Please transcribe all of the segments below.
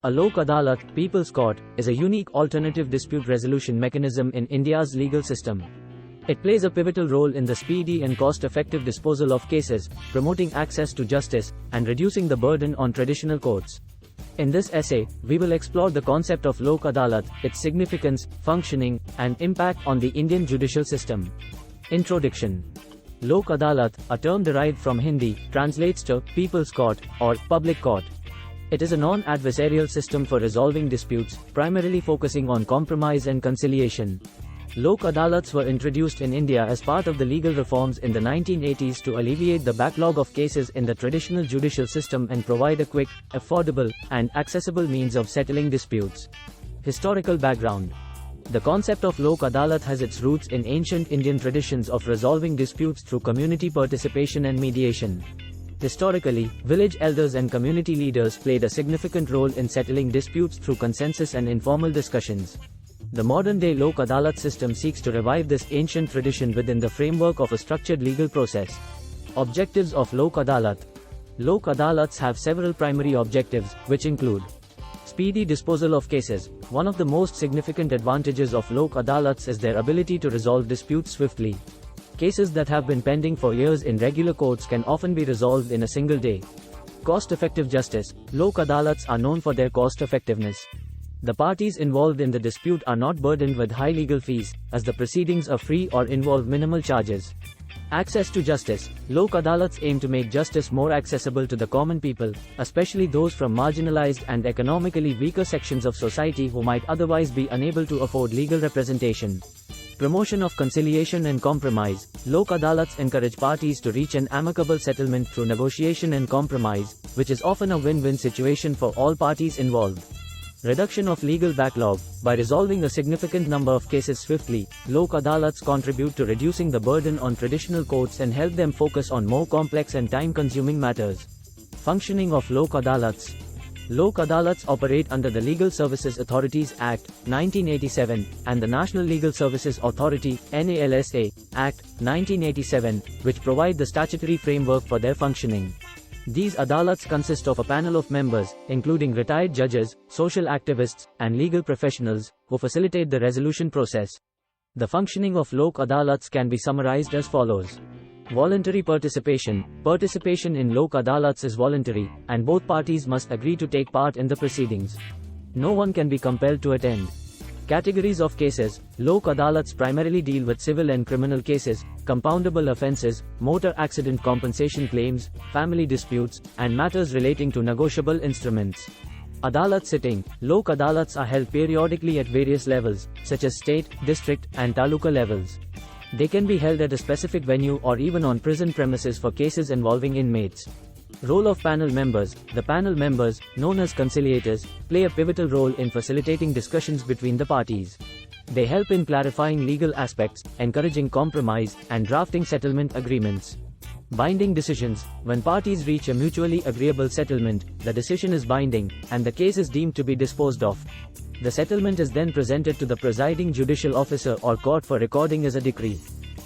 A Lok Adalat, People's Court, is a unique alternative dispute resolution mechanism in India's legal system. It plays a pivotal role in the speedy and cost-effective disposal of cases, promoting access to justice, and reducing the burden on traditional courts. In this essay, we will explore the concept of Lok Adalat, its significance, functioning, and impact on the Indian judicial system. Introduction. Lok Adalat, a term derived from Hindi, translates to People's Court or Public Court. It is a non-adversarial system for resolving disputes, primarily focusing on compromise and conciliation. Lok Adalats were introduced in India as part of the legal reforms in the 1980s to alleviate the backlog of cases in the traditional judicial system and provide a quick, affordable, and accessible means of settling disputes. Historical background. The concept of Lok Adalat has its roots in ancient Indian traditions of resolving disputes through community participation and mediation. Historically, village elders and community leaders played a significant role in settling disputes through consensus and informal discussions. The modern-day Lok Adalat system seeks to revive this ancient tradition within the framework of a structured legal process. Objectives of Lok Adalat. Lok Adalats have several primary objectives, which include speedy disposal of cases. One of the most significant advantages of Lok Adalats is their ability to resolve disputes swiftly. Cases that have been pending for years in regular courts can often be resolved in a single day. Cost-effective justice. Lok Adalats are known for their cost-effectiveness. The parties involved in the dispute are not burdened with high legal fees, as the proceedings are free or involve minimal charges. Access to justice. Lok Adalats aim to make justice more accessible to the common people, especially those from marginalized and economically weaker sections of society who might otherwise be unable to afford legal representation. Promotion of conciliation and compromise. Lok Adalats encourage parties to reach an amicable settlement through negotiation and compromise, which is often a win-win situation for all parties involved. Reduction of legal backlog. By resolving a significant number of cases swiftly, Lok Adalats contribute to reducing the burden on traditional courts and help them focus on more complex and time-consuming matters. Functioning of Lok Adalats. Lok Adalats operate under the Legal Services Authorities Act, 1987, and the National Legal Services Authority, NALSA, Act, 1987, which provide the statutory framework for their functioning. These Adalats consist of a panel of members, including retired judges, social activists, and legal professionals, who facilitate the resolution process. The functioning of Lok Adalats can be summarized as follows. Voluntary participation. Participation in Lok Adalats is voluntary, and both parties must agree to take part in the proceedings. No one can be compelled to attend. Categories of cases. Lok Adalats primarily deal with civil and criminal cases, compoundable offences, motor accident compensation claims, family disputes, and matters relating to negotiable instruments. Adalat sitting. Lok Adalats are held periodically at various levels, such as state, district, and taluka levels. They can be held at a specific venue or even on prison premises for cases involving inmates. Role of panel members. The panel members, known as conciliators, play a pivotal role in facilitating discussions between the parties. They help in clarifying legal aspects, encouraging compromise, and drafting settlement agreements. Binding decisions. When parties reach a mutually agreeable settlement, the decision is binding, and the case is deemed to be disposed of. The settlement is then presented to the presiding judicial officer or court for recording as a decree.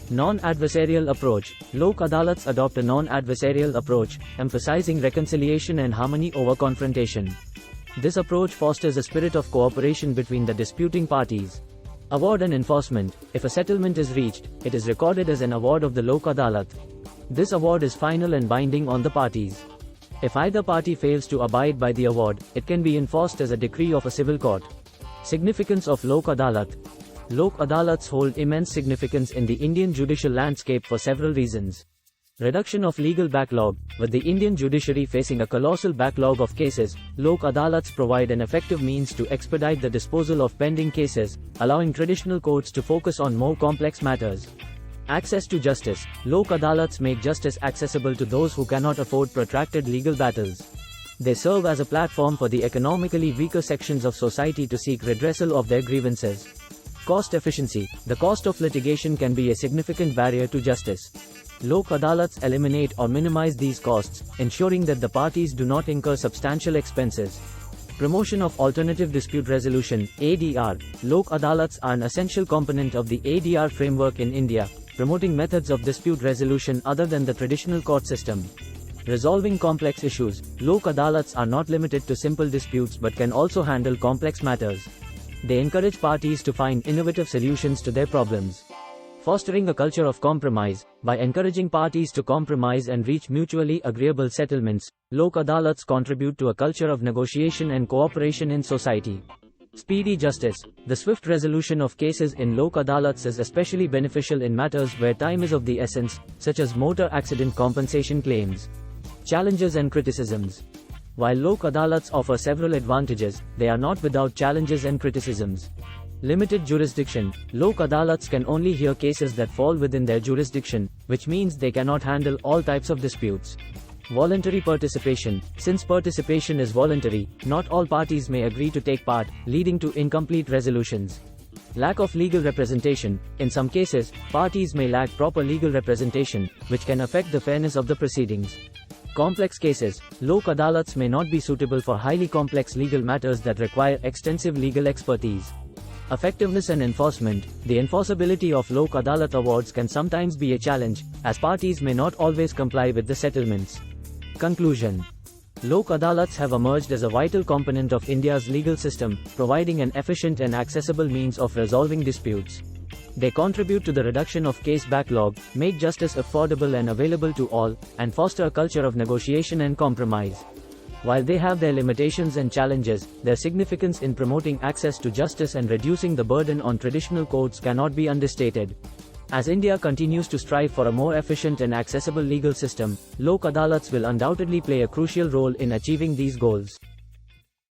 Non-adversarial approach. Lok Adalats adopt a non-adversarial approach, emphasizing reconciliation and harmony over confrontation. This approach fosters a spirit of cooperation between the disputing parties. Award and enforcement. If a settlement is reached, it is recorded as an award of the Lok Adalat. This award is final and binding on the parties. If either party fails to abide by the award, it can be enforced as a decree of a civil court. Significance of Lok Adalat. Lok Adalats hold immense significance in the Indian judicial landscape for several reasons. Reduction of legal backlog. With the Indian judiciary facing a colossal backlog of cases, Lok Adalats provide an effective means to expedite the disposal of pending cases, allowing traditional courts to focus on more complex matters. Access to justice. Lok Adalats make justice accessible to those who cannot afford protracted legal battles. They serve as a platform for the economically weaker sections of society to seek redressal of their grievances. Cost efficiency. The cost of litigation can be a significant barrier to justice. Lok Adalats eliminate or minimize these costs, ensuring that the parties do not incur substantial expenses. Promotion of alternative dispute resolution, ADR. Lok Adalats are an essential component of the ADR framework in India, promoting methods of dispute resolution other than the traditional court system. Resolving complex issues, Lok Adalats are not limited to simple disputes but can also handle complex matters. They encourage parties to find innovative solutions to their problems. Fostering a culture of compromise, by encouraging parties to compromise and reach mutually agreeable settlements, Lok Adalats contribute to a culture of negotiation and cooperation in society. Speedy justice. The swift resolution of cases in Lok Adalats is especially beneficial in matters where time is of the essence, such as motor accident compensation claims. Challenges and criticisms. While Lok Adalats offer several advantages, they are not without challenges and criticisms. Limited jurisdiction. Lok Adalats can only hear cases that fall within their jurisdiction, which means they cannot handle all types of disputes. Voluntary participation. Since participation is voluntary, not all parties may agree to take part, leading to incomplete resolutions. Lack of legal representation. In some cases, parties may lack proper legal representation, which can affect the fairness of the proceedings. Complex cases. Lok Adalats may not be suitable for highly complex legal matters that require extensive legal expertise. Effectiveness and enforcement. The enforceability of Lok Adalat awards can sometimes be a challenge, as parties may not always comply with the settlements. Conclusion. Lok Adalats have emerged as a vital component of India's legal system, providing an efficient and accessible means of resolving disputes. They contribute to the reduction of case backlog, make justice affordable and available to all, and foster a culture of negotiation and compromise. While they have their limitations and challenges, their significance in promoting access to justice and reducing the burden on traditional courts cannot be understated. As India continues to strive for a more efficient and accessible legal system, Lok Adalats will undoubtedly play a crucial role in achieving these goals.